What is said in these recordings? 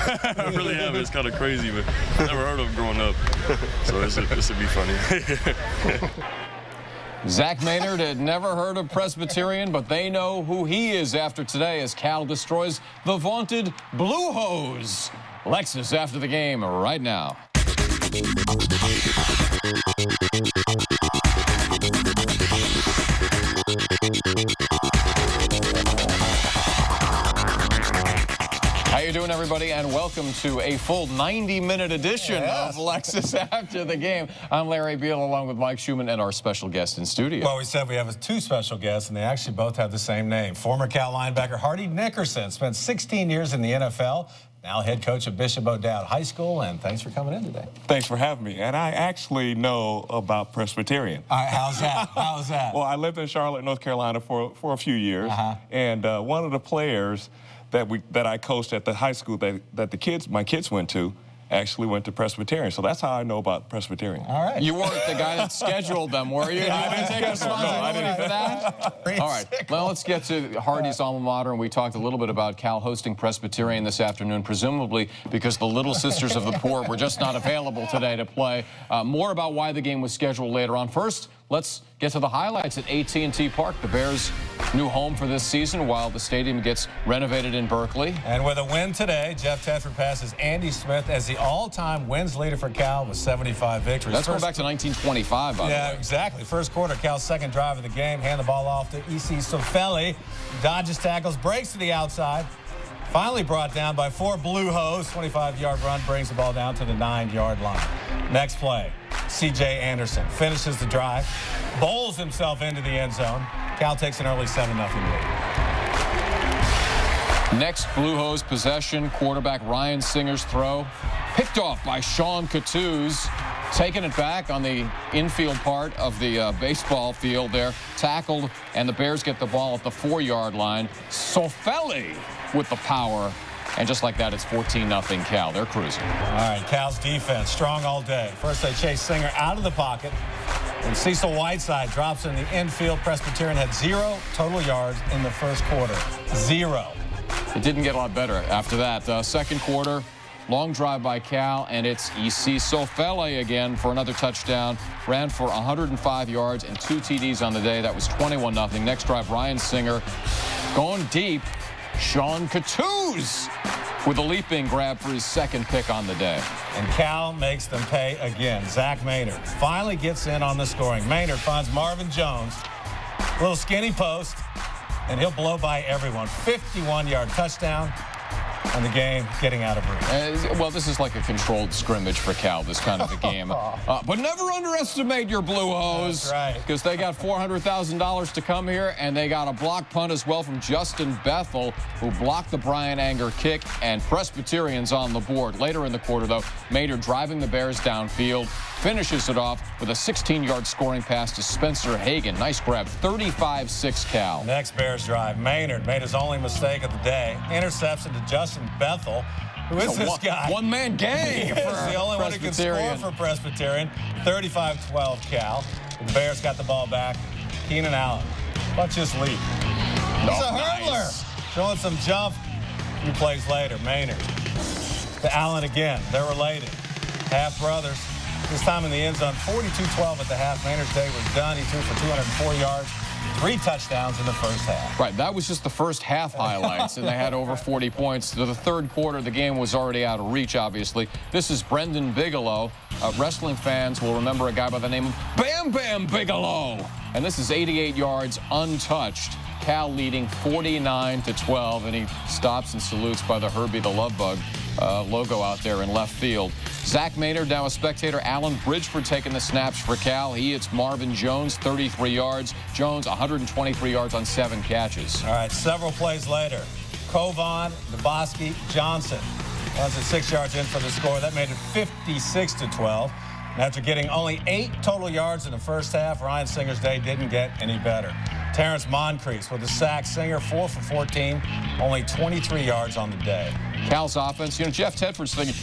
I really have. It's kind of crazy, but I never heard of him growing up. So this would be funny. Zack Maynard had never heard of Presbyterian, but they know who he is after today as Cal destroys the vaunted Blue Hose. Lexus after the game right now. How you doing, everybody, and welcome to a full 90-minute edition of Lexus After the Game. I'm Larry Beal, along with Mike Schumann and our special guest in studio. Well, we said we have two special guests, and they actually both have the same name. Former Cal linebacker Hardy Nickerson spent 16 years in the NFL, now head coach of Bishop O'Dowd High School, and thanks for coming in today. Thanks for having me. And I actually know about Presbyterian. All right, how's that? How's that? Well, I lived in Charlotte, North Carolina for a few years, and one of the players that I coached at the high school that my kids went to actually went to Presbyterian. So that's how I know about Presbyterian. All right. You weren't the guy that scheduled them, were you? You didn't take responsibility for that? All right. Well, let's get to Hardy's alma mater. And we talked a little bit about Cal hosting Presbyterian this afternoon, presumably because the Little Sisters of the Poor were just not available today to play. More about why the game was scheduled later on. First, let's get to the highlights at AT&T Park, the Bears' new home for this season, while the stadium gets renovated in Berkeley. And with a win today, Jeff Tedford passes Andy Smith as the all-time wins leader for Cal with 75 victories. That's going back to 1925, by the way. Yeah, exactly. First quarter, Cal's second drive of the game. Hand the ball off to E.C. Sofeli. Dodges tackles, breaks to the outside. Finally brought down by 4 Blue Hose. 25-yard run brings the ball down to the 9-yard line. Next play, C.J. Anderson finishes the drive, bowls himself into the end zone. Cal takes an early 7-0 lead. Next Blue Hose possession, quarterback Ryan Singer's throw, picked off by Sean Cattouz, taking it back on the infield part of the baseball field there, tackled, and the Bears get the ball at the 4-yard line. Sofeli with the power, and just like that, it's 14-0 Cal. They're cruising. All right, Cal's defense strong all day. First, they chase Singer out of the pocket, and Cecil Whiteside drops in the infield. Presbyterian had 0 total yards in the first quarter. 0. It didn't get a lot better after that. Second quarter, long drive by Cal, and it's E.C. Sofeli again for another touchdown. Ran for 105 yards and 2 TDs on the day. That was 21-0. Next drive, Ryan Singer going deep. Sean Cattouz with a leaping grab for his second pick on the day. And Cal makes them pay again. Zack Maynard finally gets in on the scoring. Maynard finds Marvin Jones, little skinny post, and he'll blow by everyone. 51-yard touchdown. And the game getting out of reach. Well, this is like a controlled scrimmage for Cal, this kind of a game. But never underestimate your Blue Hose. That's right. Because they got $400,000 to come here, and they got a block punt as well from Justin Bethel, who blocked the Brian Anger kick, and Presbyterian's on the board. Later in the quarter, though, Maynard driving the Bears downfield, finishes it off with a 16-yard scoring pass to Spencer Hagan. Nice grab, 35-6 Cal. Next Bears drive, Maynard made his only mistake of the day. Interception to Justin Bethel. Who is this guy? One-man gang. He's the only one who can score for Presbyterian. 35-12 Cal. The Bears got the ball back. Keenan Allen. Watch this leap. He's a hurdler. Showing some jump. A few plays later, Maynard to Allen again. They're related. Half brothers. This time in the end zone, 42-12 at the half. Maynard's day was done. He threw for 204 yards, 3 touchdowns in the first half. Right, that was just the first half highlights, and they had over 40 points. To the third quarter, the game was already out of reach, obviously. This is Brendan Bigelow. Wrestling fans will remember a guy by the name of Bam Bam Bigelow. And this is 88 yards untouched. Cal leading 49-12, and he stops and salutes by the Herbie the Love Bug logo out there in left field. Zack Maynard now a spectator. Alan Bridgeford taking the snaps for Cal. He hits Marvin Jones, 33 yards. Jones, 123 yards on 7 catches. All right, several plays later. Kovan, Naboski, Johnson runs it 6 yards in for the score. That made it 56-12. And after getting only 8 total yards in the first half, Ryan Singer's day didn't get any better. Terrence Moncrief with a sack. Singer 4 for 14, only 23 yards on the day. Cal's offense, Jeff Tedford's thinking,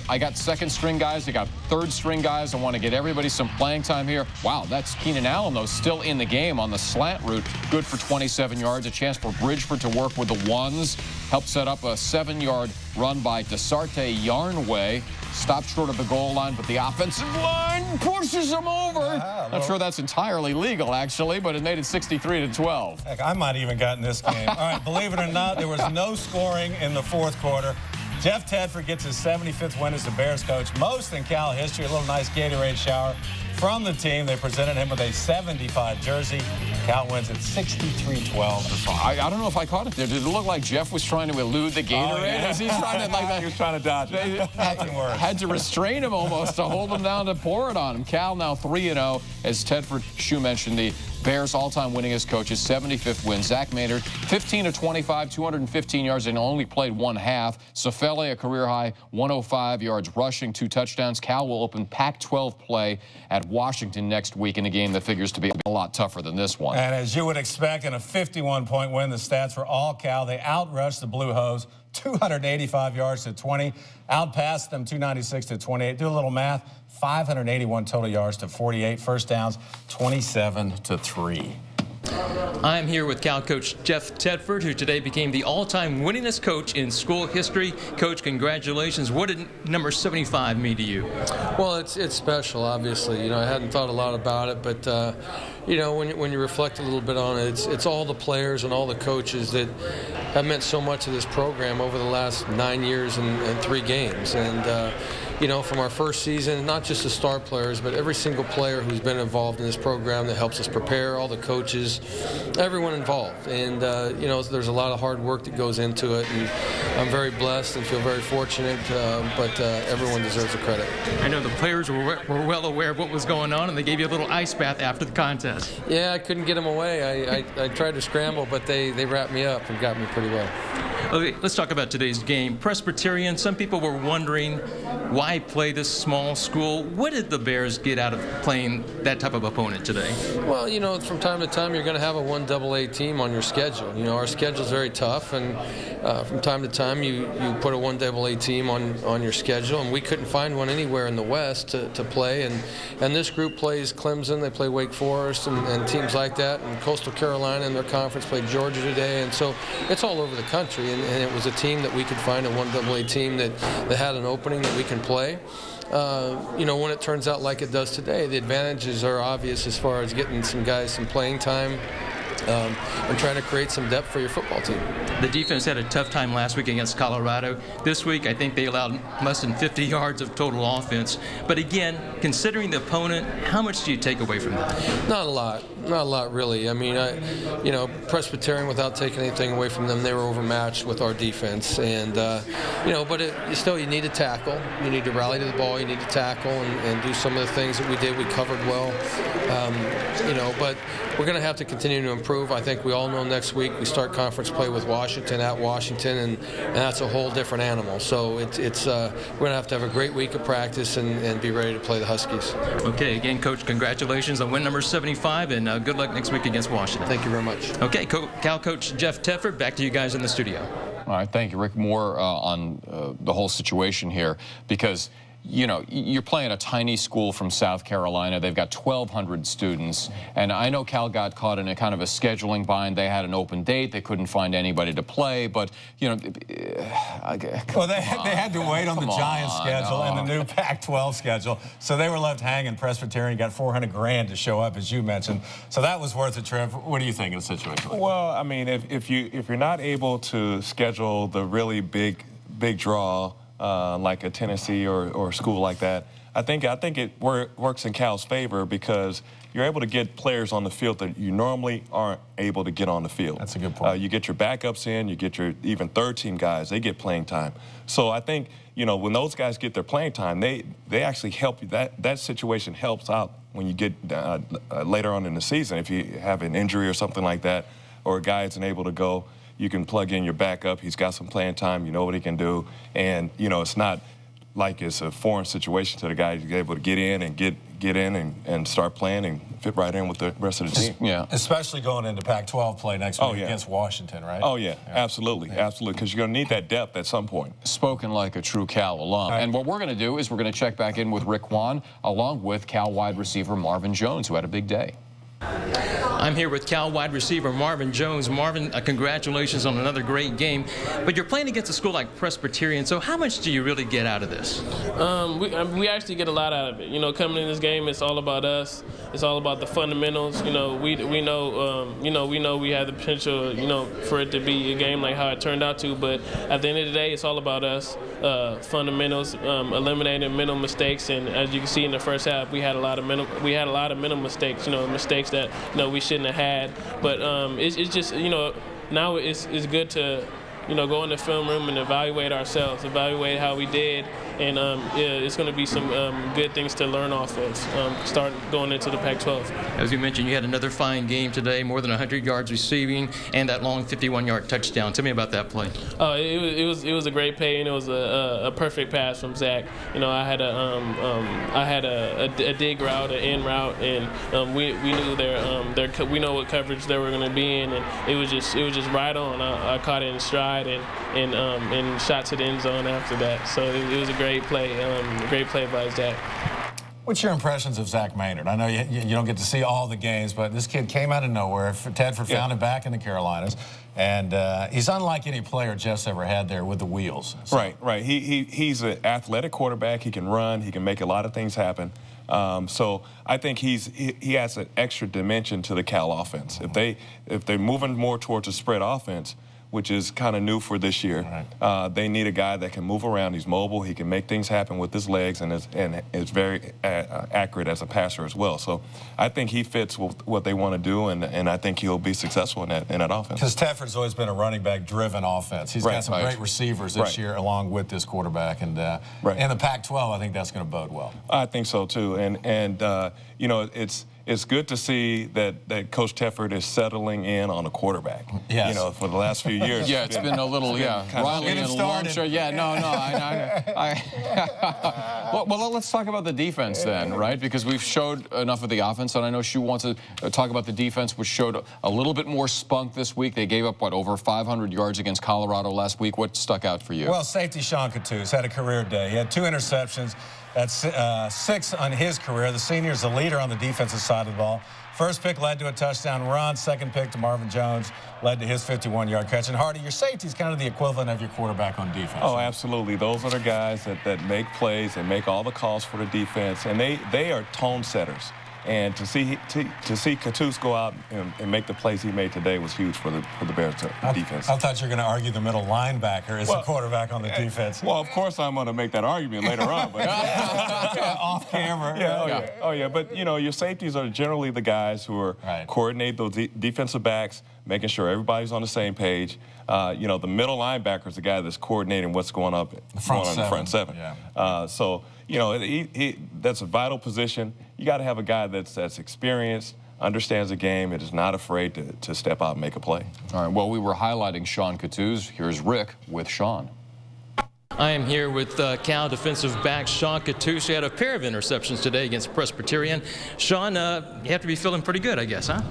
I got second-string guys, I got third-string guys. I want to get everybody some playing time here. Wow, that's Keenan Allen, though, still in the game on the slant route. Good for 27 yards. A chance for Bridgeford to work with the ones. Helped set up a 7-yard run by Desarte Yarnway. Stopped short of the goal line, but the offensive line pushes him over. Not sure that's entirely legal, actually, but it made it 63-12. Heck, I might even got in this game. All right, believe it or not, there was no scoring in the fourth quarter. Jeff Tedford gets his 75th win as the Bears coach, most in Cal history. A little nice Gatorade shower from the team. They presented him with a 75 jersey. Cal wins at 63-12. I don't know if I caught it there. Did it look like Jeff was trying to elude the Gatorade? Oh, yeah. He's trying to, like that. He was trying to dodge it. Had to restrain him almost to hold him down to pour it on him. Cal now 3-0, as Tedford Shue mentioned, the Bears all-time winningest coach, his 75th win. Zack Maynard, 15 of 25, 215 yards, and only played one half. Sofele, a career-high 105 yards rushing, 2 touchdowns. Cal will open Pac-12 play at Washington next week in a game that figures to be a lot tougher than this one. And as you would expect, in a 51-point win, the stats were all Cal. They outrushed the Blue Hose, 285 yards to 20, outpassed them 296 to 28. Do a little math. 581 total yards to 48. First downs, 27 to 3. I'm here with Cal coach Jeff Tedford, who today became the all-time winningest coach in school history. Coach, congratulations. What did number 75 mean to you? Well, it's special, obviously. I hadn't thought a lot about it, but when you reflect a little bit on it, it's all the players and all the coaches that have meant so much to this program over the last 9 years and 3 games. And from our first season, not just the star players, but every single player who's been involved in this program that helps us prepare, all the coaches, everyone involved. And, there's a lot of hard work that goes into it. And I'm very blessed and feel very fortunate, but everyone deserves the credit. I know the players were well aware of what was going on, and they gave you a little ice bath after the contest. Yeah, I couldn't get them away. I tried to scramble, but they wrapped me up and got me pretty well. Okay, let's talk about today's game. Presbyterian, some people were wondering why play this small school. What did the Bears get out of playing that type of opponent today? Well, from time to time, you're going to have a 1AA team on your schedule. Our schedule's very tough, and from time to time, you put a 1AA team on your schedule, and we couldn't find one anywhere in the West to play. And this group plays Clemson, they play Wake Forest, and teams like that, and Coastal Carolina in their conference played Georgia today, and so it's all over the country. And it was a team that we could find, a 1AA team that had an opening that we can play. When it turns out like it does today, the advantages are obvious as far as getting some guys some playing time and trying to create some depth for your football team. The defense had a tough time last week against Colorado. This week, I think they allowed less than 50 yards of total offense. But again, considering the opponent, how much do you take away from that? Not a lot. Not a lot, really. I mean, Presbyterian, without taking anything away from them, they were overmatched with our defense. And, but you need to tackle. You need to rally to the ball. You need to tackle and do some of the things that we did. We covered well. But we're going to have to continue to improve. I think we all know next week we start conference play with Washington at Washington, and that's a whole different animal. So we're going to have a great week of practice and be ready to play the Huskies. Okay, again, Coach, congratulations on win number 75, and good luck next week against Washington. Thank you very much. Okay, Cal coach Jeff Tedford, back to you guys in the studio. All right, thank you, Rick. More on the whole situation here, because you're playing a tiny school from South Carolina. They've got 1,200 students. And I know Cal got caught in a kind of a scheduling bind. They had an open date. They couldn't find anybody to play. But, well, they had to wait on the Giants schedule and the new Pac-12 schedule. So they were left hanging. Presbyterian got $400,000 to show up, as you mentioned. So that was worth a trip. What do you think of the situation? Well, I mean, if you're not able to schedule the really big draw, like a Tennessee or a school like that, I think it works in Cal's favor, because you're able to get players on the field that you normally aren't able to get on the field. That's a good point. You get your backups in, you get your even third-team guys, they get playing time. So I think, when those guys get their playing time, they actually help you. That situation helps out when you get later on in the season. If you have an injury or something like that, or a guy isn't able to go, you can plug in your backup. He's got some playing time. You know what he can do. And, it's not like it's a foreign situation to the guy. He's able to get in and get in and start playing and fit right in with the rest of the team. Yeah. Especially going into Pac-12 play next week against Washington, right? Oh, yeah, absolutely, absolutely, because you're going to need that depth at some point. Spoken like a true Cal alum. Right. And what we're going to do is we're going to check back in with Rick Kwan, along with Cal wide receiver Marvin Jones, who had a big day. I'm here with Cal wide receiver Marvin Jones. Marvin, congratulations on another great game. But you're playing against a school like Presbyterian, so how much do you really get out of this? We actually get a lot out of it. You know, coming in this game, it's all about us. It's all about the fundamentals. You know, we know we have the potential, you know, for it to be a game like how it turned out to. But at the end of the day, it's all about us. Fundamentals, eliminating mental mistakes, and as you can see in the first half, we had a lot of mental mistakes. You know, mistakes that we shouldn't have had. But it's just, you know, now it's good to, you know, go in the film room and evaluate ourselves, evaluate how we did, and it's going to be some good things to learn off of, start going into the Pac-12. As you mentioned, you had another fine game today, more than 100 yards receiving, and that long 51-yard touchdown. Tell me about that play. It was a great play, and it was a perfect pass from Zack. You know, I had a dig route, an in route, and we knew we know what coverage they were going to be in, and it was just right on. I caught it in stride and shot to the end zone after that. So it was a great play by Zack. What's your impressions of Zack Maynard? I know you don't get to see all the games, but this kid came out of nowhere. Tedford found him back in the Carolinas, and he's unlike any player Jeff's ever had there with the wheels. So. Right. He's an athletic quarterback. He can run. He can make a lot of things happen. So I think he has an extra dimension to the Cal offense. If they're moving more towards a spread offense, which is kind of new for this year. Right. They need a guy that can move around. He's mobile. He can make things happen with his legs, and is very accurate as a passer as well. So I think he fits with what they want to do, and I think he'll be successful in that offense. Because Tedford's always been a running back-driven offense. He's got some great receivers this year, along with this quarterback, and in the Pac-12, I think that's going to bode well. I think so too, and you know, it's good to see that Coach Tedford is settling in on a quarterback. Yes. You know, for the last few years. Yeah, it's been a little, Riley and Longshore. Yeah, no. Well, let's talk about the defense then, right? Because we've showed enough of the offense, and I know Shu wants to talk about the defense, which showed a little bit more spunk this week. They gave up, what, over 500 yards against Colorado last week. What stuck out for you? Well, safety Sean Cattouse had a career day. He had 2 interceptions. That's 6 on his career. The senior's the leader on the defensive side of the ball. First pick led to a touchdown run. Second pick to Marvin Jones led to his 51-yard catch. And Hardy, your safety is kind of the equivalent of your quarterback on defense. Oh, absolutely. Those are the guys that make plays and make all the calls for the defense, and they are tone setters. And to see Cattouse go out and make the plays he made today was huge for the Bears defense. I thought you were going to argue the middle linebacker is the quarterback on the defense. Well, of course I'm going to make that argument later on. But off camera. Yeah. But, you know, your safeties are generally the guys who are coordinate those defensive backs, making sure everybody's on the same page. You know, the middle linebacker is the guy that's coordinating what's going on in the front seven. Yeah. So, you know, that's a vital position. You got to have a guy that's experienced, understands the game, and is not afraid to step out and make a play. All right, well, we were highlighting Sean Cattouse. Here's Rick with Sean. I am here with Cal defensive back Sean Cattouse. He had a pair of interceptions today against Presbyterian. Sean, you have to be feeling pretty good, I guess, huh?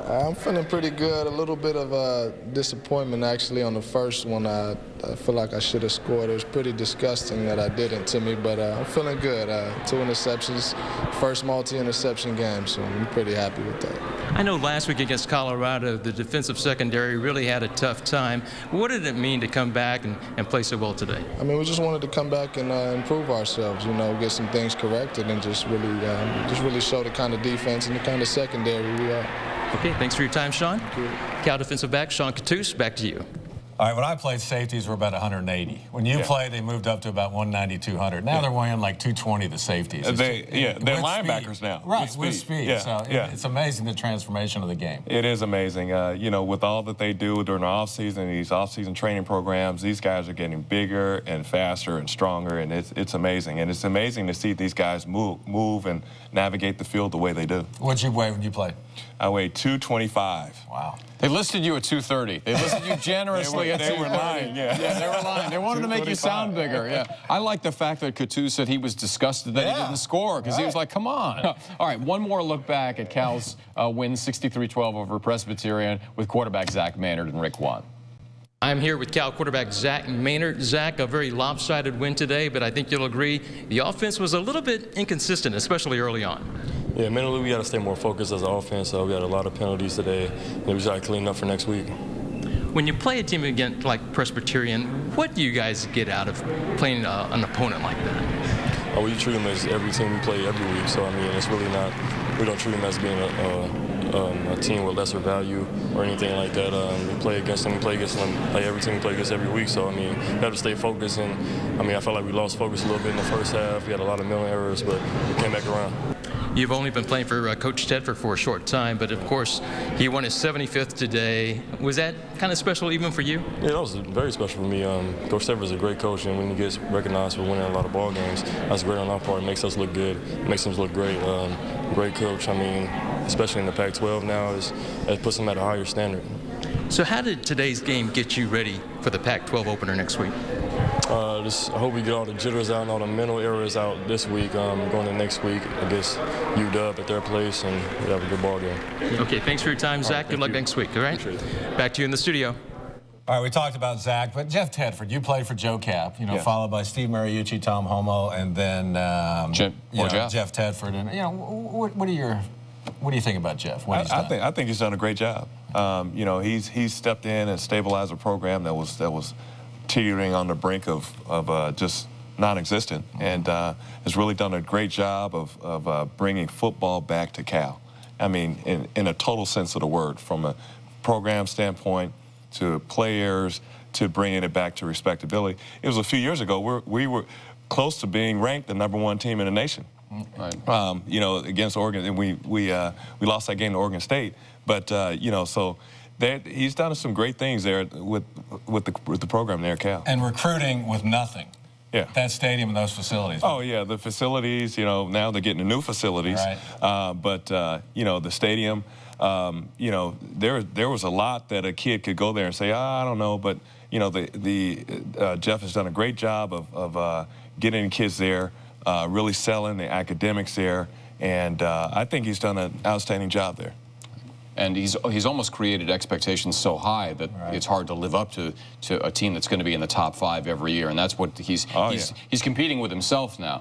I'm feeling pretty good. A little bit of disappointment, actually, on the first one. I feel like I should have scored. It was pretty disgusting that I didn't to me, but I'm feeling good. 2 interceptions, first multi-interception game, so I'm pretty happy with that. I know last week against Colorado, the defensive secondary really had a tough time. What did it mean to come back and play so well today? I mean, we just wanted to come back and improve ourselves, you know, get some things corrected and just really show the kind of defense and the kind of secondary we are. Okay, thanks for your time, Sean. Cal defensive back Sean Cattouse, back to you. All right, when I played, safeties were about 180. When you played, they moved up to about 190, 200. Now they're weighing like 220, the safeties. They're linebackers now. Right, with speed. It's amazing the transformation of the game. It is amazing. You know, with all that they do during the offseason, these offseason training programs, these guys are getting bigger and faster and stronger, and it's amazing. And it's amazing to see these guys move and navigate the field the way they do. What'd you weigh when you played? I weighed 225. Wow. They listed you at 230. They listed you generously get they were lying, yeah. Yeah, they were lying. They wanted to make you sound bigger, yeah. I like the fact that Coutu said he was disgusted that he didn't score, because he was like, come on. All right, one more look back at Cal's win 63-12 over Presbyterian with quarterback Zack Maynard and Rick Wan. I'm here with Cal quarterback Zack Maynard. Zack, a very lopsided win today, but I think you'll agree the offense was a little bit inconsistent, especially early on. Yeah, mentally we got to stay more focused as an offense. We had a lot of penalties today, and we just got to clean up for next week. When you play a team against like Presbyterian, what do you guys get out of playing an opponent like that? We treat them as every team we play every week, so I mean, it's really not, we don't treat them as being a team with lesser value or anything like that. We play against them, play every team we play against every week, so I mean, we have to stay focused, and I mean, I felt like we lost focus a little bit in the first half. We had a lot of mental errors, but we came back around. You've only been playing for Coach Tedford for a short time, but of course, he won his 75th today. Was that kind of special even for you? Yeah, that was very special for me. Coach Tedford is a great coach, and when he gets recognized for winning a lot of ball games, that's great on our part. It makes us look good. It makes him look great. Great coach. I mean, especially in the Pac-12 now, it puts him at a higher standard. So how did today's game get you ready for the Pac-12 opener next week? I hope we get all the jitters out and all the mental errors out this week, going to next week against UW at their place, and we have a good ball game. Okay, thanks for your time, Zack. Good luck next week, all right? Back to you in the studio. All right, we talked about Zack, but Jeff Tedford, you played for Joe Cap, followed by Steve Mariucci, Tom Homo, and then Jeff Tedford. And what do you think about Jeff? I think he's done a great job. He's stepped in and stabilized a program that was teetering on the brink of just non-existent, and has really done a great job of bringing football back to Cal. I mean, in a total sense of the word, from a program standpoint to players to bringing it back to respectability. It was a few years ago we were close to being ranked the #1 team in the nation. Right. Against Oregon, and we lost that game to Oregon State. But so he's done some great things there with the program there at Cal. And recruiting with nothing. Yeah. That stadium and those facilities. Oh yeah, the facilities. Now they're getting the new facilities. Right. But the stadium. There was a lot that a kid could go there and say, I don't know, but Jeff has done a great job of getting kids there, really selling the academics there, and I think he's done an outstanding job there. And he's almost created expectations so high that it's hard to live up to a team that's going to be in the top 5 every year, and that's what he's competing with himself now.